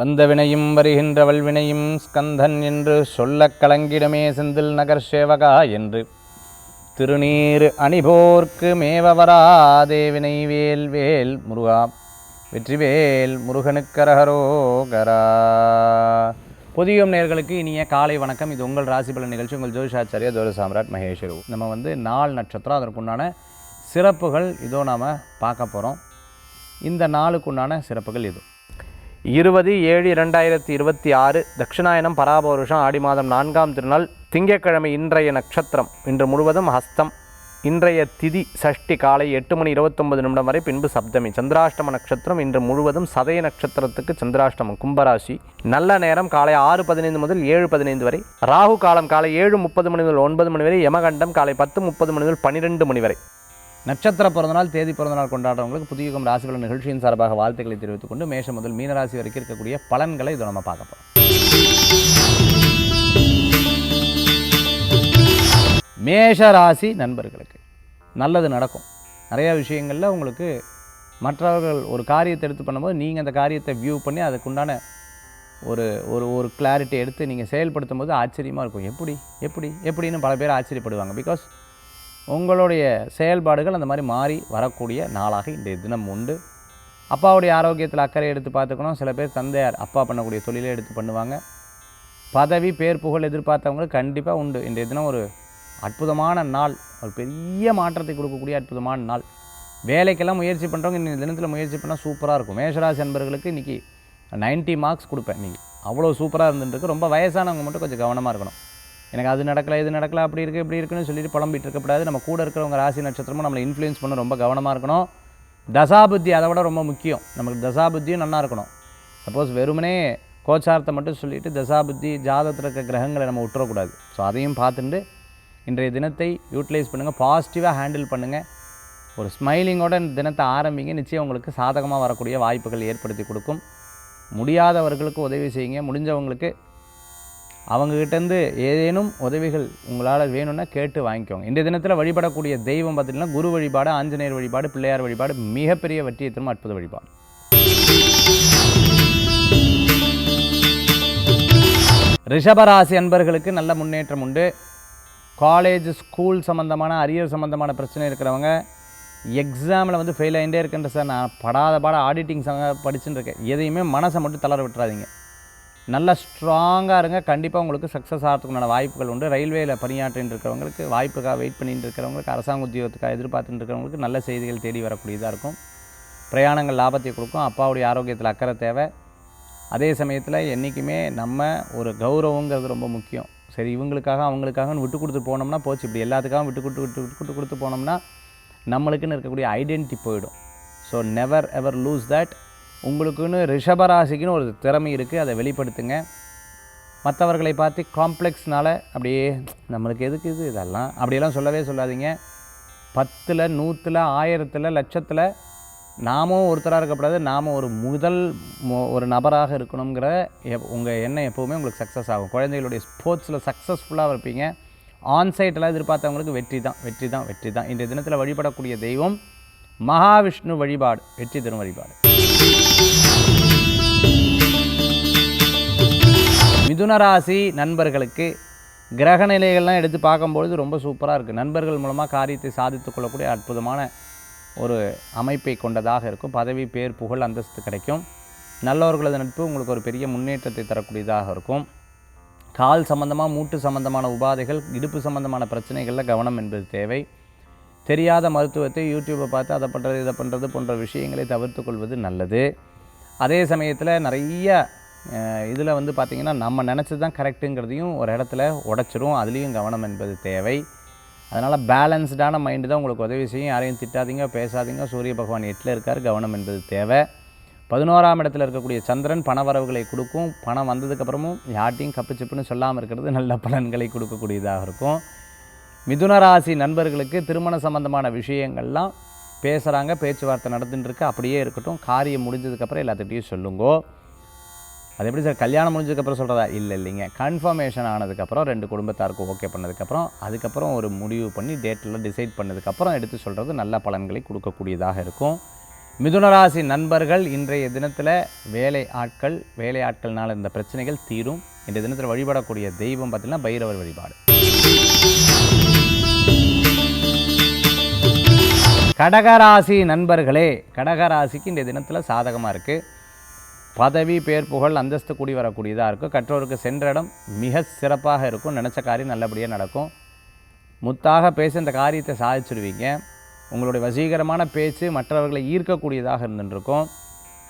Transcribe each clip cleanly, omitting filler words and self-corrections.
வந்த வினையும் வருகின்ற வல்வினையும் ஸ்கந்தன் என்று சொல்லக் கலங்கிடமே செந்தில் நகர் சேவகா என்று திருநீர் அணிபோர்க்கு மேவவராதே வினை வேல் வேல் முருகா வெற்றிவேல் முருகனுக்கரகரோகரா. பொதியும் நேர்களுக்கு இனிய காலை வணக்கம். இது உங்கள் ராசிபலன் நிகழ்ச்சி. உங்கள் ஜோதிஷாச்சாரியா ஜோதி சாம்ராட் மகேஸ்வரு. நம்ம நாள் நட்சத்திரம் அதற்குண்டான சிறப்புகள் இதோ நாம் பார்க்க போகிறோம். இந்த நாளுக்குண்டான சிறப்புகள் இது 20/7/2026 தட்சிணாயனம் பராபவருஷம் ஆடி மாதம் 4ஆம் திருநாள் திங்கட்கிழமை. இன்றைய நட்சத்திரம் இன்று முழுவதும் ஹஸ்தம். இன்றைய திதி சஷ்டி காலை 8:29 வரை, பின்பு சப்தமி. சந்திராஷ்டம நட்சத்திரம் இன்று முழுவதும் சதய நட்சத்திரத்துக்கு சந்திராஷ்டமம், கும்பராசி. நல்ல நேரம் காலை 6:15 முதல் 7:15 வரை. ராகு காலம் காலை 7:30 மணி முதல் 9 மணி வரை. யமகண்டம் காலை 10:30 மணி முதல் 12 மணி வரை. நட்சத்திர பிறந்தநாள் தேதி பிறந்தநாள் கொண்டாடுறவங்களுக்கு புதியுகம் ராசிபலன் நிகழ்ச்சியின் சார்பாக வாழ்த்துக்களை தெரிவித்துக் கொண்டு மேஷம் முதல் மீனராசி வரைக்கும் இருக்கக்கூடிய பலன்களை இதை நம்ம பார்க்க போகிறோம். மேஷ ராசி நண்பர்களுக்கு நல்லது நடக்கும். நிறையா விஷயங்களில் உங்களுக்கு மற்றவர்கள் ஒரு காரியத்தை எடுத்து பண்ணும்போது நீங்கள் அந்த காரியத்தை வியூ பண்ணி அதுக்குண்டான ஒரு ஒரு ஒரு கிளாரிட்டி எடுத்து நீங்கள் செயல்படுத்தும் போது ஆச்சரியமாக இருக்கும். எப்படின்னு பல பேர் ஆச்சரியப்படுவாங்க. பிகாஸ் உங்களுடைய செயல்பாடுகள் அந்த மாதிரி மாறி வரக்கூடிய நாளாக இன்றைய தினம் உண்டு. அப்பாவுடைய ஆரோக்கியத்தில் அக்கறை எடுத்து பார்த்துக்கணும். சில பேர் தந்தையார் அப்பா பண்ணக்கூடிய தொழிலை எடுத்து பண்ணுவாங்க. பதவி பேர் புகழ் எதிர்பார்த்தவங்களுக்கு கண்டிப்பாக உண்டு. இன்றைய தினம் ஒரு அற்புதமான நாள், ஒரு பெரிய மாற்றத்தை கொடுக்கக்கூடிய அற்புதமான நாள். வேலைக்கெல்லாம் முயற்சி பண்ணுறவங்க இன்றைய தினத்தில் முயற்சி பண்ணால் சூப்பராக இருக்கும். மேஷராசி அன்பர்களுக்கு இன்றைக்கி 90 மார்க்ஸ் கொடுப்பேன். நீங்கள் அவ்வளோ சூப்பராக இருந்துருக்கு. ரொம்ப வயசானவங்க மட்டும் கொஞ்சம் கவனமாக இருக்கணும். எனக்கு அது நடக்கலை இது நடக்கலை அப்படி இருக்குது இப்படி இருக்குன்னு சொல்லிட்டு புலம்பிட்டு இருக்கக்கூடாது. நம்ம கூட இருக்கிறவங்க ராசி நட்சத்திரமும் நம்மளை இன்ஃப்ளூயன்ஸ் பண்ண ரொம்ப கவனமாக இருக்கணும். தசாபுத்தி அதை விட ரொம்ப முக்கியம். நமக்கு தசாபுத்தியும் நல்லா இருக்கணும். சப்போஸ் வெறுமனே கோச்சாரத்தை மட்டும் சொல்லிவிட்டு தசாபுத்தி ஜாதகத்தில் இருக்க கிரகங்களை நம்ம விட்டுறக்கூடாது. ஸோ அதையும் பார்த்துட்டு இன்றைய தினத்தை யூட்டிலைஸ் பண்ணுங்கள். பாசிட்டிவாக ஹேண்டில் பண்ணுங்கள். ஒரு ஸ்மைலிங்கோட இந்த தினத்தை ஆரம்பிங்க. நிச்சயம் உங்களுக்கு சாதகமாக வரக்கூடிய வாய்ப்புகள் ஏற்படுத்தி கொடுக்கும். முடியாதவர்களுக்கு உதவி செய்யுங்க. முடிஞ்சவங்களுக்கு அவங்ககிட்டேருந்து ஏதேனும் உதவிகள் உங்களால் வேணும்னா கேட்டு வாங்கிக்கோங்க. இந்த தினத்தில் வழிபடக்கூடிய தெய்வம் பார்த்திங்கன்னா குரு வழிபாடு, ஆஞ்சநேயர் வழிபாடு, பிள்ளையார் வழிபாடு மிகப்பெரிய வெற்றியை தரும் அற்புத வழிபாடு. ரிஷபராசி அன்பர்களுக்கு நல்ல முன்னேற்றம் உண்டு. காலேஜ் ஸ்கூல் சம்மந்தமான அரியர் சம்மந்தமான பிரச்சனை இருக்கிறவங்க, எக்ஸாமில் ஃபெயில் ஆகிட்டே இருக்குன்ற சார் நான் படாத பாட ஆடிட்டிங் படிச்சுட்டு இருக்கேன், எதையுமே மனசை மட்டும் தளர விட்டுறாதீங்க. நல்லா ஸ்ட்ராங்காக இருங்க. கண்டிப்பாக உங்களுக்கு சக்ஸஸ் ஆகிறதுக்குண்டான வாய்ப்புகள் உண்டு. ரயில்வேயில் பணியாற்றின்னு இருக்கிறவங்களுக்கு, வாய்ப்புக்காக வெயிட் பண்ணிட்டு இருக்கிறவங்களுக்கு, அரசாங்க உத்தியோகத்துக்காக எதிர்பார்த்துட்டு இருக்கிறவங்களுக்கு நல்ல செய்திகள் தேடி வரக்கூடியதாக இருக்கும். பிரயாணங்கள் லாபத்தை கொடுக்கும். அப்பாவுடைய ஆரோக்கியத்தில் அக்கறை தேவை. அதே சமயத்தில் என்றைக்குமே நம்ம ஒரு கௌரவங்கிறது ரொம்ப முக்கியம். சரி இவங்களுக்காக அவங்களுக்காகன்னு விட்டு கொடுத்து போனோம்னா போச்சு. இப்படி எல்லாத்துக்காகவும் விட்டு கொடுத்து போனோம்னா நம்மளுக்குன்னு இருக்கக்கூடிய ஐடென்டிட்டி போயிடும். So never ever loose that. உங்களுக்குன்னு ரிஷபராசிக்குன்னு ஒரு திறமை இருக்குது, அதை வெளிப்படுத்துங்க. மற்றவர்களை பார்த்து காம்ப்ளெக்ஸ்னால் அப்படியே நம்மளுக்கு எதுக்கு இதெல்லாம் அப்படியெல்லாம் சொல்லவே சொல்லாதீங்க. 10ல் 100ல் 1000ல் லட்சத்தில் நாமும் ஒருத்தராக இருக்கக்கூடாது. நாம் ஒரு நபராக இருக்கணுங்கிற உங்கள் எண்ணம் எப்போவுமே உங்களுக்கு சக்ஸஸ் ஆகும். குழந்தைகளுடைய ஸ்போர்ட்ஸில் சக்ஸஸ்ஃபுல்லாக இருப்பீங்க. ஆன்சைட்டெல்லாம் எதிர்பார்த்தவங்களுக்கு வெற்றி தான். இன்றைய தினத்தில் வழிபடக்கூடிய தெய்வம் மகாவிஷ்ணு வழிபாடு வெற்றி தரும் வழிபாடு. மிதுனராசி நண்பர்களுக்கு கிரக நிலைகள்லாம் எடுத்து பார்க்கும்பொழுது ரொம்ப சூப்பராக இருக்குது. நண்பர்கள் மூலமாக காரியத்தை சாதித்து கொள்ளக்கூடிய அற்புதமான ஒரு அமைப்பை கொண்டதாக இருக்கும். பதவி பேர் புகழ் அந்தஸ்து கிடைக்கும். நல்லவர்களது நட்பு உங்களுக்கு ஒரு பெரிய முன்னேற்றத்தை தரக்கூடியதாக இருக்கும். கால் சம்பந்தமாக மூட்டு சம்பந்தமான உபாதைகள், இடுப்பு சம்பந்தமான பிரச்சனைகளில் கவனம் என்பது தேவை. தெரியாத மருத்துவத்தை யூடியூப்பை பார்த்து அதை பண்ணுறது இதை பண்ணுறது போன்ற விஷயங்களை தவிர்த்து கொள்வது நல்லது. அதே சமயத்தில் நிறைய இதில் பார்த்திங்கன்னா நம்ம நினச்சது தான் கரெக்டுங்கிறதையும் ஒரு இடத்துல உடைச்சிரும். அதுலேயும் கவனம் என்பது தேவை. அதனால் பேலன்ஸ்டான மைண்டு தான் உங்களுக்கு உதவி செய்யும். யாரையும் திட்டாதீங்க, பேசாதீங்க. சூரிய பகவான் 8ல் இருக்கார், கவனம் என்பது தேவை. 11ஆம் இடத்துல இருக்கக்கூடிய சந்திரன் பணவரவுகளை கொடுக்கும். பணம் வந்ததுக்கப்புறமும் யார்ட்டையும் கப்பு சிப்புன்னு சொல்லாமல் இருக்கிறது நல்ல பலன்களை கொடுக்கக்கூடியதாக இருக்கும். மிதுனராசி நண்பர்களுக்கு திருமண சம்பந்தமான விஷயங்கள்லாம் பேசுகிறாங்க, பேச்சுவார்த்தை நடந்துட்டுருக்கு, அப்படியே இருக்கட்டும். காரியம் முடிஞ்சதுக்கப்புறம் எல்லாத்துக்கிட்டையும் சொல்லுங்கோ. அது எப்படி சார் கல்யாணம் முடிஞ்சதுக்கப்புறம் சொல்கிறதா? இல்லைங்க, கன்ஃபர்மேஷன் ஆனதுக்கப்புறம் 2 குடும்பத்தாருக்கும் ஓகே பண்ணதுக்கப்புறம் அதுக்கப்புறம் ஒரு முடிவு பண்ணி டேட்டில் டிசைட் பண்ணதுக்கப்புறம் எடுத்து சொல்கிறது நல்ல பலன்களை கொடுக்கக்கூடியதாக இருக்கும். மிதுனராசி நண்பர்கள் இன்றைய தினத்தில் வேலை ஆட்கள்னால இந்த பிரச்சனைகள் தீரும். இன்றைய தினத்தில் வழிபடக்கூடிய தெய்வம் பார்த்திங்கன்னா பைரவர் வழிபாடு. கடகராசி நண்பர்களே, கடகராசிக்கு இன்றைய தினத்தில் சாதகமாக இருக்குது. பதவி, பேர், புகழ், அந்தஸ்து கூடி வரக்கூடியதாக இருக்கும். கற்றோருக்கு சென்ற இடம் மிக சிறப்பாக இருக்கும். நினச்ச காரியம் நல்லபடியாக நடக்கும். முத்தாக பேசி இந்த காரியத்தை சாதிச்சுடுவீங்க. உங்களுடைய வசீகரமான பேச்சு மற்றவர்களை ஈர்க்கக்கூடியதாக இருந்துருக்கும்.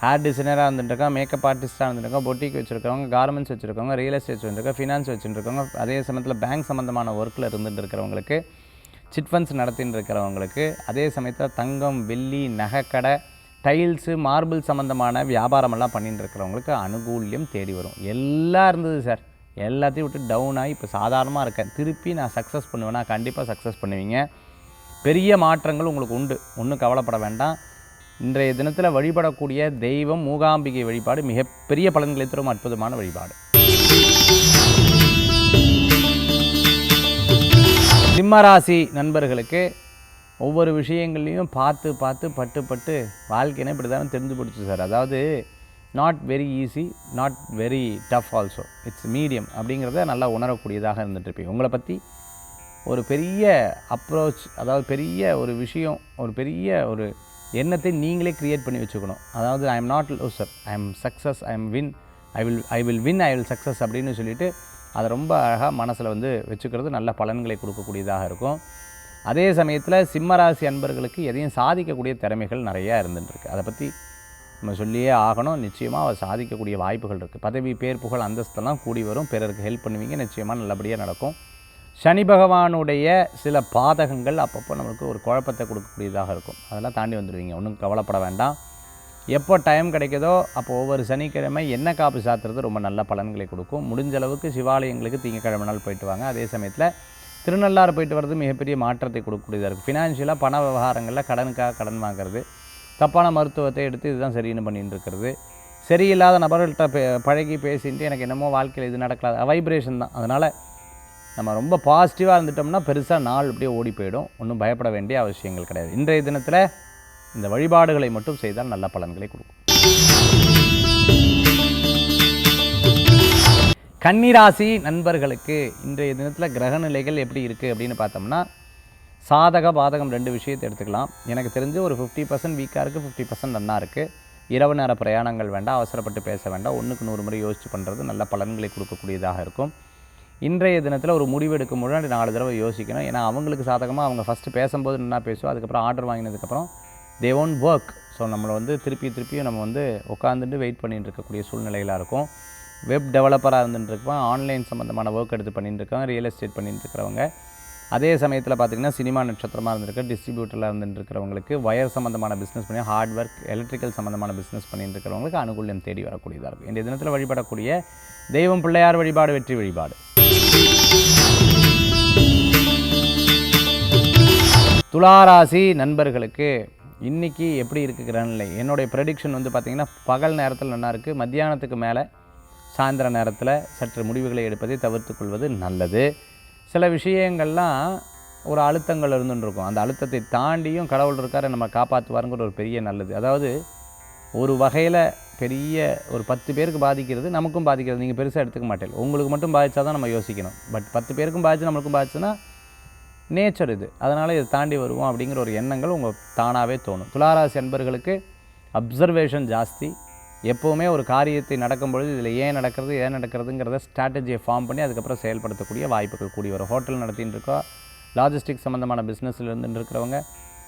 ஹேர் டிசைனராக இருந்துட்டுருக்கோம், மேக்கப் ஆர்டிஸ்ட்டாக இருந்துருக்கோம், பொட்டிக் வச்சுருக்கவங்க, கார்மெண்ட்ஸ் வச்சுருக்கவங்க, ரியல் எஸ்டேட் வச்சுருக்கோம், ஃபினான்ஸ் வச்சுருக்கவங்க, அதே சமயத்தில் பேங்க் சம்மந்தமான ஒர்க்கில் இருந்துட்டு இருக்கிறவங்களுக்கு, சிட் ஃபண்ட்ஸ் நடத்தின்னு இருக்கிறவங்களுக்கு, அதே சமயத்தில் தங்கம், வெள்ளி, நகைக்கடை, டைல்ஸு, மார்பிள் சம்மந்தமான வியாபாரமெல்லாம் பண்ணிட்டு இருக்கிறவங்களுக்கு அனுகூல்யம் தேடி வரும். எல்லாம் இருந்தது சார், எல்லாத்தையும் விட்டு டவுன் ஆகி இப்போ சாதாரணமாக இருக்கேன், திருப்பி நான் சக்ஸஸ் பண்ணுவேன்னா கண்டிப்பாக சக்ஸஸ் பண்ணுவீங்க. பெரிய மாற்றங்கள் உங்களுக்கு உண்டு, ஒன்றும் கவலைப்பட வேண்டாம். இன்றைய தினத்தில் வழிபடக்கூடிய தெய்வம் மூகாம்பிகை வழிபாடு மிகப்பெரிய பலன்களை தரும் அற்புதமான வழிபாடு. சிம்மராசி நண்பர்களுக்கு ஒவ்வொரு விஷயங்கள்லையும் பார்த்து பட்டு வாழ்க்கையினா இப்படி தானே தெரிஞ்சு போடுச்சு சார். அதாவது not very easy, not very tough also, it's medium அப்படிங்கிறத நல்லா உணரக்கூடியதாக இருந்துகிட்ருப்பீங்க. உங்களை பற்றி ஒரு பெரிய அப்ரோச், அதாவது பெரிய ஒரு விஷயம், ஒரு பெரிய ஒரு எண்ணத்தை நீங்களே க்ரியேட் பண்ணி வச்சுக்கணும். அதாவது I am not loser, I am success, I will win, I will success அப்படின்னு சொல்லிவிட்டு அதை ரொம்ப அழகாக மனசில் வச்சுக்கிறது நல்ல பலன்களை கொடுக்கக்கூடியதாக இருக்கும். அதே சமயத்தில் சிம்மராசி அன்பர்களுக்கு எதையும் சாதிக்கக்கூடிய திறமைகள் நிறையா இருந்துட்டுருக்கு. அதை பற்றி நம்ம சொல்லியே ஆகணும். நிச்சயமாக அதை சாதிக்கக்கூடிய வாய்ப்புகள் இருக்குது. பதவி, பேர், புகழ், அந்தஸ்தெல்லாம் கூடி வரும். பிறருக்கு ஹெல்ப் பண்ணுவீங்க, நிச்சயமாக நல்லபடியாக நடக்கும். சனி பகவானுடைய சில பாதகங்கள் அப்பப்போ நம்மளுக்கு ஒரு குழப்பத்தை கொடுக்கக்கூடியதாக இருக்கும். அதெல்லாம் தாண்டி வந்துடுவீங்க, ஒன்றும் கவலைப்பட வேண்டாம். எப்போ டைம் கிடைக்குதோ அப்போ ஒவ்வொரு சனிக்கிழமை எண்ணெய் காப்பு சாத்துறது ரொம்ப நல்ல பலன்களை கொடுக்கும். முடிஞ்ச அளவுக்கு சிவாலயங்களுக்கு திங்கக்கிழமை நாள் போயிட்டு வாங்க. அதே சமயத்தில் திருநள்ளாறு போயிட்டு வர்றது மிகப்பெரிய மாற்றத்தை கொடுக்கக்கூடியதாக இருக்குது. ஃபினான்ஷியலாக பண விவகாரங்களில் கடனுக்காக கடன் வாங்கிறது, தப்பான மருத்துவத்தை எடுத்து இதுதான் சரின்னு பண்ணிட்டு இருக்கிறது, சரியில்லாத நபர்கள்ட்ட பழகி பேசிட்டு எனக்கு என்னமோ வாழ்க்கையில் இது நடக்கலாது, வைப்ரேஷன் தான். அதனால் நம்ம ரொம்ப பாசிட்டிவாக இருந்துட்டோம்னா பெருசாக நாள் அப்படியே ஓடி போயிடும். ஒன்றும் பயப்பட வேண்டிய அவசியங்கள் கிடையாது. இன்றைய தினத்தில் இந்த வழிபாடுகளை மட்டும் செய்தால் நல்ல பலன்களை கொடுக்கும். கன்னிராசி நண்பர்களுக்கு இன்றைய தினத்தில் கிரக நிலைகள் எப்படி இருக்குது அப்படின்னு பார்த்தோம்னா, சாதக பாதகம் ரெண்டு விஷயத்தை எடுத்துக்கலாம். எனக்கு தெரிஞ்சு ஒரு 50% வீக்காக இருக்குது, 50% நன்னா இருக்குது. இரவு நேர பிரயாணங்கள் வேண்டாம், அவசரப்பட்டு பேச வேண்டாம், 1க்கு 100 முறை யோசித்து பண்ணுறது நல்ல பலன்களை கொடுக்கக்கூடியதாக இருக்கும். இன்றைய தினத்தில் ஒரு முடிவு எடுக்கும் முன்னாடி 4 தடவை யோசிக்கணும். ஏன்னா அவங்களுக்கு சாதகமாக அவங்க ஃபஸ்ட்டு பேசும்போது என்ன பேசுவோம், அதுக்கப்புறம் ஆர்டர் வாங்கினதுக்கப்புறம் தே ஒன்ட் ஒர்க். ஸோ நம்மளை திருப்பியும் நம்ம உட்காந்துட்டு வெயிட் பண்ணிட்டு இருக்கக்கூடிய சூழ்நிலைகளாக இருக்கும். வெப் டெவலப்பராக இருந்துட்டு இருப்போம், ஆன்லைன் சம்மந்தமான ஒர்க் எடுத்து பண்ணிட்டு இருக்கவங்க, ரியல் எஸ்டேட் பண்ணிட்டு இருக்கிறவங்க, அதே சமயத்தில் பார்த்திங்கன்னா சினிமா நட்சத்திரமாக இருந்திருக்க டிஸ்ட்ரிபியூட்டராக இருந்துட்டு இருக்கிறவங்களுக்கு, வயர் சம்மந்தமான பிஸ்னஸ் பண்ணி ஹார்ட் ஒர்க், எலக்ட்ரிக்கல் சம்மந்தமான பிஸ்னஸ் பண்ணிட்டு இருக்கிறவங்களுக்கு அனுகூல்யம் தேடி வரக்கூடியதாக இருக்கும். இந்த தினத்தில் வழிபடக்கூடிய தெய்வம் பிள்ளையார் வழிபாடு வெற்றி வழிபாடு. துளாராசி நண்பர்களுக்கு இன்றைக்கி எப்படி இருக்குது கிரகநிலை? என்னுடைய ப்ரெடிக்ஷன் பார்த்திங்கன்னா பகல் நேரத்தில் நல்லா இருக்குது, மத்தியானத்துக்கு மேலே சாயந்தர நேரத்தில் சற்று முடிவுகளை எடுப்பதை தவிர்த்து கொள்வது நல்லது. சில விஷயங்கள்லாம் ஒரு அழுத்தங்கள் இருந்துருக்கும், அந்த அழுத்தத்தை தாண்டியும் கடவுள் இருக்கார் நம்ம காப்பாற்றுவாருங்கிற ஒரு பெரிய நல்லது. அதாவது ஒரு வகையில் பெரிய ஒரு 10 பேருக்கு பாதிக்கிறது, நமக்கும் பாதிக்கிறது. நீங்கள் பெருசாக எடுத்துக்க மாட்டேன், உங்களுக்கு மட்டும் பாதித்தா தான் நம்ம யோசிக்கணும். பட் 10 பேருக்கும் பாதிச்சு நம்மளுக்கும் பாதிச்சுன்னா நேச்சர் இது, அதனால் இதை தாண்டி வருவோம் அப்படிங்கிற ஒரு எண்ணங்கள் உங்கள் தானாகவே தோணும். துளாராசி அன்பர்களுக்கு அப்சர்வேஷன் ஜாஸ்தி. எப்போவுமே ஒரு காரியத்தை நடக்கும்பொழுது இதில் ஏன் நடக்கிறதுங்கிறத ஸ்ட்ராட்டஜியை ஃபார்ம் பண்ணி அதுக்கப்புறம் செயல்படுத்தக்கூடிய வாய்ப்புகள் கூடி வரும். ஹோட்டல் நடத்தின்னு இருக்கோம், லாஜிஸ்டிக் சம்மந்தமான பிஸ்னஸில் இருந்துட்டு இருக்கிறவங்க,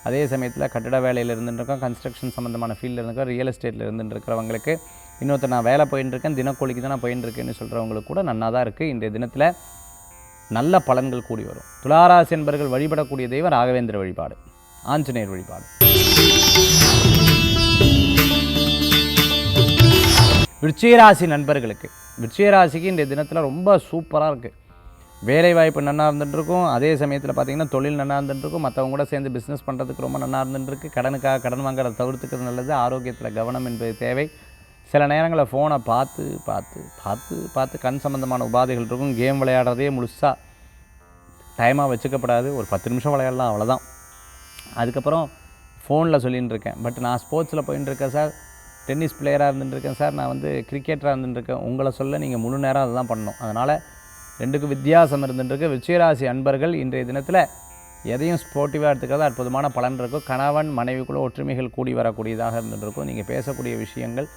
அதே சமயத்தில் கட்டிட வேலையில் இருந்துட்டுருக்கோம், கன்ஸ்ட்ரக்ஷன் சம்மந்தமான ஃபீல்டில் இருந்துருக்கோம், ரியல் எஸ்டேட்டில் இருந்துட்டு இருக்கிறவங்களுக்கு, இன்னொருத்தர் நான் வேலை போயின்னு இருக்கேன், தினக்கூலிக்கு தான் நான் போயின்னு இருக்கேன்னு சொல்கிறவங்களுக்கு கூட நன்னா தான் இருக்குது. இன்றைய தினத்தில் நல்ல பலன்கள் கூடி வரும். துளாராசி என்பர்கள் வழிபடக்கூடிய தெய்வம் ராகவேந்திர வழிபாடு, ஆஞ்சநேயர் வழிபாடு. விருச்சிகராசி நண்பர்களுக்கு, விருச்சிகராசிக்கு இன்றைய தினத்தில் ரொம்ப சூப்பராக இருக்குது. வேலைவாய்ப்பு நன்னா இருந்துட்டுருக்கும், அதே சமயத்தில் பார்த்திங்கன்னா தொழில் நன்னா இருந்துட்டுருக்கும், மற்றவங்க கூட சேர்ந்து பிஸ்னஸ் பண்ணுறதுக்கு ரொம்ப நன்னா இருந்துட்டுருக்கு. கடனுக்காக கடன் வாங்குறத தவிர்த்துக்கிறது நல்லது. ஆரோக்கியத்தில் கவனம் என்பது தேவை. சில நேரங்களில் ஃபோனை பார்த்து கண் சம்மந்தமான உபாதைகள் இருக்கும். கேம் விளையாடுறதே முழுசாக டைமாக வச்சுக்கப்படாது. ஒரு 10 நிமிஷம் விளையாடலாம், அவ்வளோதான். அதுக்கப்புறம் ஃபோனில் சொல்லின்னு இருக்கேன். பட் நான் ஸ்போர்ட்ஸில் போயின்னு இருக்கேன் சார், டென்னிஸ் பிளேயராக இருந்துட்டுருக்கேன் சார், நான் வந்து கிரிக்கெட்டராக இருந்துட்டுருக்கேன். உங்களை சொல்ல நீங்கள் முழு நேரம் அதுதான் பண்ணணும். அதனால் ரெண்டுக்கும் வித்தியாசம் இருந்துட்டுருக்கு. விருச்சிகராசி அன்பர்கள் இன்றைய தினத்தில் எதையும் ஸ்போர்ட்டிவாக எடுத்துக்கிறது அற்புதமான பலன் இருக்கும். கணவன் மனைவிக்குள்ள ஒற்றுமைகள் கூடி வரக்கூடியதாக இருந்துகிட்ருக்கும். நீங்கள் பேசக்கூடிய விஷயங்கள்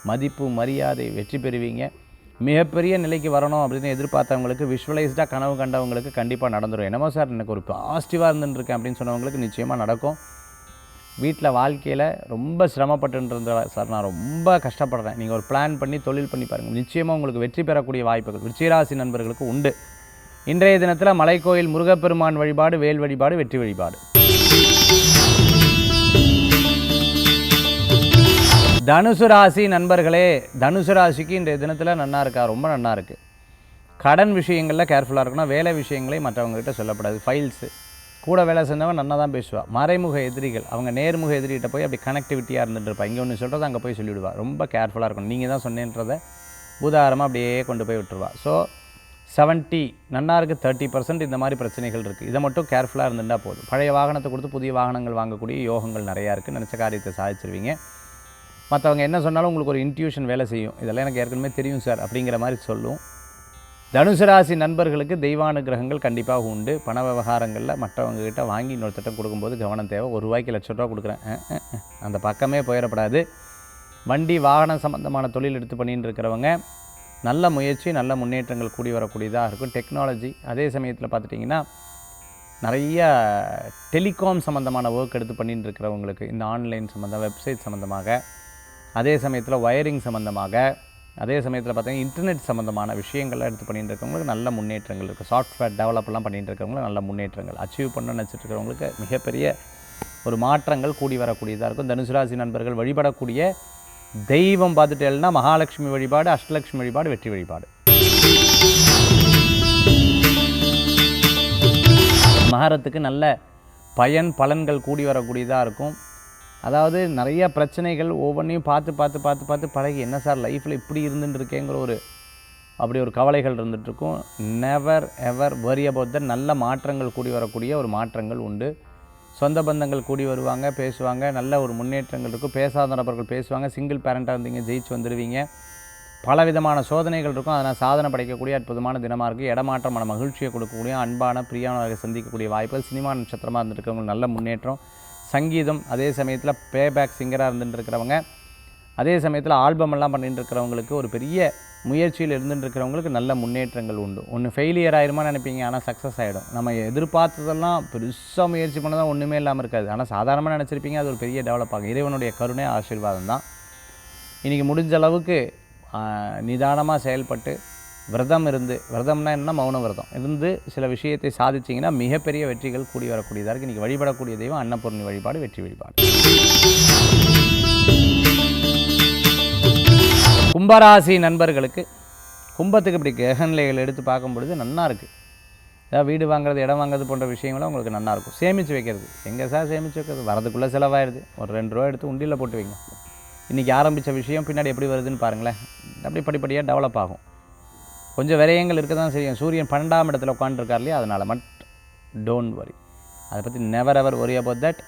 மதிப்பு மரியாதை வெற்றி பெறுவீங்க. மிகப்பெரிய நிலைக்கு வரணும் அப்படின்னு எதிர்பார்த்தவங்களுக்கு, விஷுவலைஸ்டாக கனவு கண்டவங்களுக்கு கண்டிப்பாக நடந்துடும். என்னமோ சார் எனக்கு ஒரு பாசிட்டிவாக இருந்துட்டுருக்கேன் அப்படின்னு சொன்னவங்களுக்கு நிச்சயமாக நடக்கும். வீட்டில் வாழ்க்கையில் ரொம்ப சிரமப்பட்டுருந்த சார், நான் ரொம்ப கஷ்டப்படுறேன், நீங்கள் ஒரு பிளான் பண்ணி தொழில் பண்ணி பாருங்கள், நிச்சயமாக உங்களுக்கு வெற்றி பெறக்கூடிய வாய்ப்புகள் விருச்சிகராசி நண்பர்களுக்கு உண்டு. இன்றைய தினத்தில் மலைக்கோயில் முருகப்பெருமான் வழிபாடு, வேல் வழிபாடு, வெற்றி வழிபாடு. தனுசு ராசி நண்பர்களே, தனுசு ராசிக்கு இன்றைய தினத்தில் நன்னா இருக்கா? ரொம்ப நன்னா இருக்குது. கடன் விஷயங்களில் கேர்ஃபுல்லாக இருக்கணும். வேலை விஷயங்களை மற்றவங்ககிட்ட சொல்லப்படாது. ஃபைல்ஸு கூட வேலை செஞ்சவங்க நன்னா தான் பேசுவாள். மறைமுக எதிரிகள், அவங்க நேர்முக எதிரிகிட்ட போய் அப்படி கனெக்டிவிட்டியாக இருந்துட்டு இருப்பா. இங்கே ஒன்று சொல்கிறது அங்கே போய் சொல்லிவிடுவா. ரொம்ப கேர்ஃபுல்லாக இருக்கணும். நீங்கள் தான் சொன்னேன்றதை உதாரணமாக அப்படியே கொண்டு போய் விட்டுருவா. ஸோ 70 நன்னா இருக்குது, 30% இந்த மாதிரி பிரச்சனைகள் இருக்குது. இதை மட்டும் கேர்ஃபுல்லாக இருந்துட்டால் போதும். பழைய வாகனத்தை கொடுத்து புதிய வாகனங்கள் வாங்கக்கூடிய யோகங்கள் நிறையா இருக்குது. நினச்ச காரியத்தை சாதிச்சிருவீங்க. மற்றவங்க என்ன சொன்னாலும் உங்களுக்கு ஒரு இன்ட்யூஷன் வேலை செய்யும். இதெல்லாம் எனக்கு ஏற்கனவே தெரியும் சார் அப்படிங்கிற மாதிரி சொல்லும். தனுசு ராசி நண்பர்களுக்கு தெய்வானுகிரகங்கள் கண்டிப்பாக உண்டு. பண விவகாரங்களில் மற்றவங்ககிட்ட வாங்கி இன்னொருத்திட்ட கொடுக்கும்போது கவனம் தேவை. ₹1 1,00,000 கொடுக்குறேன், அந்த பக்கமே போயிடப்படாது. வண்டி வாகனம் சம்மந்தமான தொழில் எடுத்து பண்ணிட்டு இருக்கிறவங்க நல்ல முயற்சி, நல்ல முன்னேற்றங்கள் கூடி வரக்கூடியதாக இருக்கும். டெக்னாலஜி, அதே சமயத்தில் பார்த்துட்டிங்கன்னா நிறைய டெலிகாம் சம்மந்தமான ஒர்க் எடுத்து பண்ணிட்டு இருக்கிறவங்களுக்கு, இந்த ஆன்லைன் சம்மந்தம், வெப்சைட் சம்மந்தமாக, அதே சமயத்தில் ஒயரிங் சம்மந்தமாக, அதே சமயத்தில் பார்த்தீங்கன்னா இன்டர்நெட் சம்மந்தமான விஷயங்கள்லாம் எடுத்து பண்ணிட்டு இருக்கவங்களுக்கு நல்ல முன்னேற்றங்கள் இருக்குது. சாஃப்ட்வேர் டெவலப்லாம் பண்ணிட்டு இருக்கவங்களுக்கு நல்ல முன்னேற்றங்கள், அச்சீவ் பண்ண நினச்சிட்டு இருக்கிறவங்களுக்கு மிகப்பெரிய ஒரு மாற்றங்கள் கூடி வரக்கூடியதாக இருக்கும். தனுசு ராசி நண்பர்கள் வழிபடக்கூடிய தெய்வம் பார்த்துட்டேன்னா மகாலட்சுமி வழிபாடு, அஷ்டலட்சுமி வழிபாடு, வெற்றி வழிபாடு. மகரத்துக்கு நல்ல பயன் பலன்கள் கூடி வரக்கூடியதாக இருக்கும். அதாவது நிறைய பிரச்சனைகள் ஒவ்வொன்றையும் பார்த்து பழகி, என்ன சார் லைஃப்பில் இப்படி இருந்துட்டு இருக்கேங்கிற அப்படி ஒரு கவலைகள் இருந்துகிட்ருக்கும். Never ever worry about that. நல்ல மாற்றங்கள் கூடி வரக்கூடிய ஒரு மாற்றங்கள் உண்டு. சொந்த பந்தங்கள் கூடி வருவாங்க, பேசுவாங்க, நல்ல ஒரு முன்னேற்றங்கள் இருக்கும். பேசாத நபர்கள் பேசுவாங்க. சிங்கிள் பேரண்ட்டாக இருந்தீங்க, ஜெயிச்சு வந்துடுவீங்க. பலவிதமான சோதனைகள் இருக்கும், அதனால் சாதனை படைக்கக்கூடிய அற்புதமான தினமாக இருக்குது. இடமாற்றமான மகிழ்ச்சியை கொடுக்கக்கூடிய அன்பான பிரியாணங்களை சந்திக்கக்கூடிய வாய்ப்புகள். சினிமா நட்சத்திரமாக இருந்துருக்கவங்க நல்ல முன்னேற்றம். சங்கீதம், அதே சமயத்தில் பேபேக் சிங்கராக இருந்துட்டு இருக்கிறவங்க, அதே சமயத்தில் ஆல்பமெல்லாம் பண்ணிட்டு இருக்கிறவங்களுக்கு, ஒரு பெரிய முயற்சியில் இருந்துட்டு இருக்கிறவங்களுக்கு நல்ல முன்னேற்றங்கள் உண்டு. ஒன்று ஃபெயிலியர் ஆயிருமா நினைப்பீங்க, ஆனால் சக்ஸஸ் ஆகிடும். நம்ம எதிர்பார்த்ததெல்லாம் பெருசாக முயற்சி பண்ணதான் ஒன்றுமே இல்லாமல் இருக்காது, ஆனால் சாதாரணமாக நினச்சிருப்பீங்க, அது ஒரு பெரிய டெவலப் ஆகும். இறைவனுடைய கருணை ஆசீர்வாதம் தான். இன்றைக்கி முடிஞ்ச அளவுக்கு நிதானமாக செயல்பட்டு விரதம் இருந்து, விரதம்னா என்ன, மௌன விரதம் இருந்து சில விஷயத்தை சாதிச்சிங்கன்னா மிகப்பெரிய வெற்றிகள் கூடி வரக்கூடியதாக இருக்குது. இன்றைக்கி வழிபடக்கூடிய தெய்வம் அன்னபூர்ணி வழிபாடு, வெற்றி வழிபாடு. கும்பராசி நண்பர்களுக்கு, கும்பத்துக்கு இப்படி கிரகநிலைகள் எடுத்து பார்க்கும் பொழுது நன்னா இருக்குது. ஏதாவது வீடு வாங்குறது, இடம் வாங்குறது போன்ற விஷயங்களும் உங்களுக்கு நல்லாயிருக்கும். சேமித்து வைக்கிறது, எங்கே சார் சேமித்து வைக்கிறது, வரதுக்குள்ளே செலவாயிடுது. ஒரு ₹2 எடுத்து உண்டியில் போட்டு வைங்க. இன்றைக்கி ஆரம்பித்த விஷயம் பின்னாடி எப்படி வருதுன்னு பாருங்களேன். அப்படி படிப்படியாக டெவலப் ஆகும். கொஞ்சம் விரயங்கள் இருக்க தான் செய்யும். சூரியன் 12ஆம் இடத்துல உட்காந்துருக்கார் இல்லையா, அதனால் டோன்ட் வரி. அதை பற்றி never ever worry about that.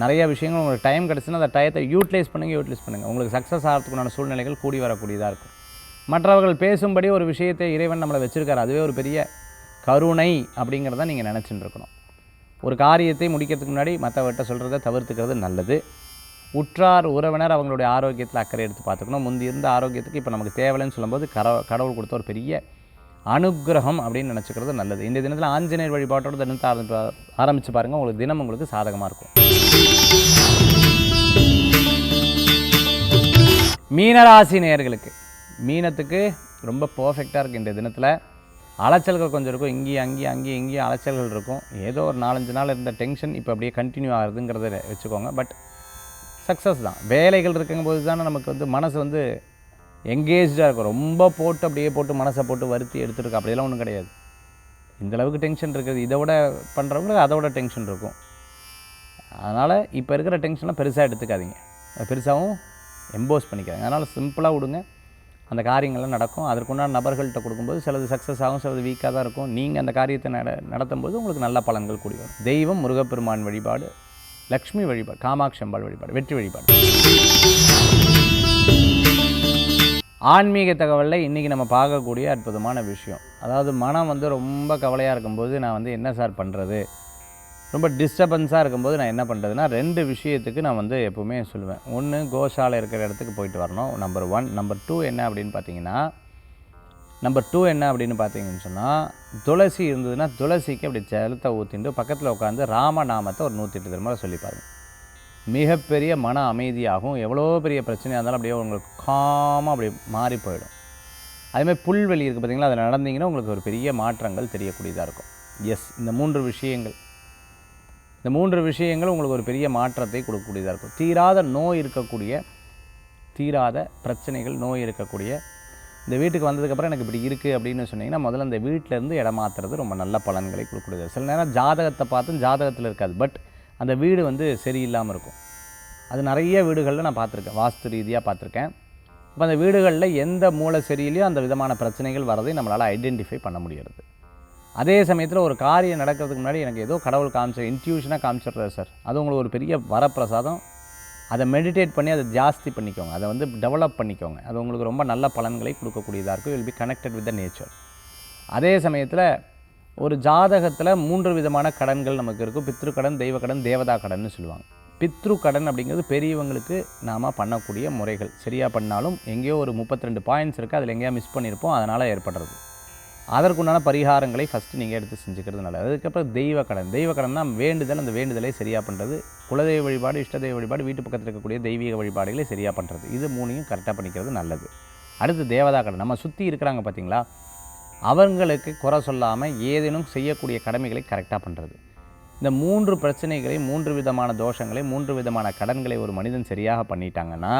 நிறைய விஷயங்கள் உங்களுக்கு டைம் கிடச்சுன்னா அந்த டயத்தை யூட்டிலைஸ் பண்ணுங்கள். உங்களுக்கு சக்ஸஸ் ஆகிறதுக்குண்டான சூழ்நிலைகள் கூடி வரக்கூடியதாக இருக்கும். மற்றவர்கள் பேசும்படி ஒரு விஷயத்தை இறைவன் நம்மளை வச்சுருக்காரு, அதுவே ஒரு பெரிய கருணை அப்படிங்கிறத நீங்கள் நினச்சிட்டு இருக்கணும். ஒரு காரியத்தை முடிக்கிறதுக்கு முன்னாடி மற்றவர்கிட்ட சொல்கிறத தவிர்த்துக்கிறது நல்லது. உற்றார் உறவினர் அவங்களுடைய ஆரோக்கியத்தில் அக்கறை எடுத்து பார்த்துக்கணும். முந்தி இருந்த ஆரோக்கியத்துக்கு இப்போ நமக்கு தேவையில்லைன்னு சொல்லும்போது கடவுள் கொடுத்த ஒரு பெரிய அனுகிரகம் அப்படின்னு நினச்சிக்கிறது நல்லது. இந்த தினத்தில் ஆஞ்சநேயர் வழிபாட்டோடு தினத்தை ஆரம்பித்து பாருங்கள், உங்களுக்கு தினம் உங்களுக்கு சாதகமாக இருக்கும். மீனராசி நேயர்களுக்கு, மீனத்துக்கு ரொம்ப பர்ஃபெக்டாக இருக்குது. இந்த தினத்தில் அலைச்சல்கள் கொஞ்சம் இருக்கும், இங்கேயும் அலைச்சல்கள் இருக்கும். ஏதோ ஒரு 4-5 நாள் இருந்த டென்ஷன் இப்போ அப்படியே கண்டினியூ ஆகுதுங்கிறத வச்சுக்கோங்க. பட் சக்ஸஸ் தான். வேலைகள் இருக்கும்போது தானே நமக்கு மனசு எங்கேஜாக இருக்கும். ரொம்ப அப்படியே போட்டு மனசை போட்டு வருத்தி எடுத்துருக்கு, அப்படியெல்லாம் ஒன்றும் கிடையாது. இந்தளவுக்கு டென்ஷன் இருக்குது. இதை விட பண்ணுறவங்களுக்கு அதை விட டென்ஷன் இருக்கும். அதனால் இப்போ இருக்கிற டென்ஷன்லாம் பெருசாக எடுத்துக்காதீங்க, பெருசாகவும் எம்போஸ் பண்ணிக்காதீங்க. அதனால் சிம்பிளாக விடுங்க, அந்த காரியங்கள்லாம் நடக்கும். அதற்குண்டான நபர்கள்ட்ட கொடுக்கும்போது சிலது சக்ஸஸ் ஆகும், சிலது வீக்காக தான் இருக்கும். நீங்கள் அந்த காரியத்தை நடத்தும்போது உங்களுக்கு நல்ல பலன்கள் கூடி வரும். தெய்வம் முருகப்பெருமான் வழிபாடு, லக்ஷ்மி வழிபாடு, காமாட்சி அம்பாள் வழிபாடு, வெற்றி வழிபாடு. ஆன்மீக தகவலில் இன்றைக்கி நம்ம பார்க்கக்கூடிய அற்புதமான விஷயம், அதாவது மனம் வந்து ரொம்ப கவலையாக இருக்கும்போது நான் வந்து என்ன சார் பண்ணுறது, ரொம்ப டிஸ்டர்பன்ஸாக இருக்கும்போது நான் என்ன பண்ணுறதுன்னா 2 விஷயத்துக்கு நான் வந்து எப்போவுமே சொல்லுவேன். ஒன்று, கோசாலை இருக்கிற இடத்துக்கு போயிட்டு வரணும், நம்பர் 1. நம்பர் 2 என்ன அப்படின்னு பார்த்தீங்கன்னு சொன்னால், துளசி இருந்ததுன்னா துளசிக்கு அப்படி ஜலத்தை ஊற்றிட்டு பக்கத்தில் உட்காந்து ராமநாமத்தை ஒரு 108 தடவை சொல்லி பாருங்கள். மிகப்பெரிய மன அமைதியாகும். எவ்வளோ பெரிய பிரச்சனையாக இருந்தாலும் அப்படியே உங்களுக்கு காமாக அப்படி மாறி போயிடும். அதேமாதிரி புல்வெளி இருக்குது பார்த்திங்களா, அதில் நடந்தீங்கன்னா உங்களுக்கு ஒரு பெரிய மாற்றங்கள் தெரியக்கூடியதாக இருக்கும். எஸ், இந்த 3 விஷயங்கள் உங்களுக்கு ஒரு பெரிய மாற்றத்தை கொடுக்கக்கூடியதாக இருக்கும். தீராத நோய் இருக்கக்கூடிய, தீராத பிரச்சனைகள், நோய் இருக்கக்கூடிய, இந்த வீட்டுக்கு வந்ததுக்கப்புறம் எனக்கு இப்படி இருக்குது அப்படின்னு சொன்னீங்கன்னா முதல்ல இந்த வீட்டிலேருந்து இடம் மாற்றுறது ரொம்ப நல்ல பலன்களை கொடுக்கக்கூடியது. சில நேரம் ஜாதகத்தை பார்த்து ஜாதகத்தில் இருக்காது, பட் அந்த வீடு வந்து சரியில்லாமல் இருக்கும். அது நிறைய வீடுகளில் நான் பார்த்துருக்கேன், வாஸ்து ரீதியாக பார்த்துருக்கேன். இப்போ அந்த வீடுகளில் எந்த மூலை சரியிலையோ அந்த விதமான பிரச்சனைகள் வரதை நம்மளால் ஐடென்டிஃபை பண்ண முடியாது. அதே சமயத்தில் ஒரு காரியம் நடக்கிறதுக்கு முன்னாடி எனக்கு ஏதோ கடவுள் இன்ட்யூஷனாக காமிச்சிடுறாரு சார், அது உங்களுக்கு ஒரு பெரிய வரப்பிரசாதம். அதை மெடிடேட் பண்ணி அதை ஜாஸ்தி பண்ணிக்கோங்க, அதை வந்து டெவலப் பண்ணிக்கோங்க. அது உங்களுக்கு ரொம்ப நல்ல பலன்களை கொடுக்கக்கூடியதாக இருக்கும். Will be connected with the nature. அதே சமயத்தில் ஒரு ஜாதகத்தில் 3 விதமான கடன்கள் நமக்கு இருக்கும். பித்ரு கடன், தெய்வ கடன், தேவதா கடன்னு சொல்லுவாங்க. பித்ரு கடன் அப்படிங்கிறது பெரியவங்களுக்கு நாம் பண்ணக்கூடிய முறைகள். சரியாக பண்ணாலும் எங்கேயோ ஒரு 32 பாயிண்ட்ஸ் இருக்குது, அதில் எங்கேயா மிஸ் பண்ணியிருப்போம், அதனால் ஏற்படுறது. அதற்குண்டான பரிகாரங்களை ஃபஸ்ட்டு நீங்கள் எடுத்து செஞ்சுக்கிறது நல்லது. அதுக்கப்புறம் தெய்வ கடன்னா வேண்டுதல், அந்த வேண்டுதலை சரியாக பண்ணுறது. குலதெய்வ வழிபாடு, இஷ்டதெய்வ வழிபாடு, வீட்டு பக்கத்தில் இருக்கக்கூடிய தெய்வீக வழிபாடுகளை சரியாக பண்ணுறது. இது 3ஐயும் கரெக்டாக பண்ணிக்கிறது நல்லது. அடுத்து தேவதா கடன், நம்ம சுற்றி இருக்கிறாங்க பார்த்திங்களா, அவங்களுக்கு குறை சொல்லாமல் ஏதேனும் செய்யக்கூடிய கடமைகளை கரெக்டாக பண்ணுறது. இந்த 3 பிரச்சனைகளை, 3 விதமான தோஷங்களை, 3 விதமான கடன்களை ஒரு மனிதன் சரியாக பண்ணிட்டாங்கன்னா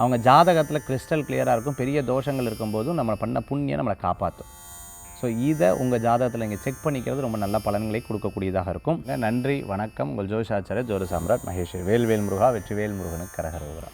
அவங்க ஜாதகத்தில் கிறிஸ்டல் கிளியராக இருக்கும். பெரிய தோஷங்கள் இருக்கும்போதும் நம்ம பண்ண புண்ணியம் நம்மளை காப்பாற்றும். ஸோ இதை உங்கள் ஜாதகத்தில் இங்கே செக் பண்ணிக்கிறது ரொம்ப நல்ல பலன்களை கொடுக்கக்கூடியதாக இருக்கும். நன்றி, வணக்கம். உங்கள் ஜோதிஷாச்சாரியர் ஜோதிட சாம்ராட் மகேஸ்வரி. வேல்வேல் முருகா, வெற்றிவேல் முருகனுக்கு கரகரோகரா.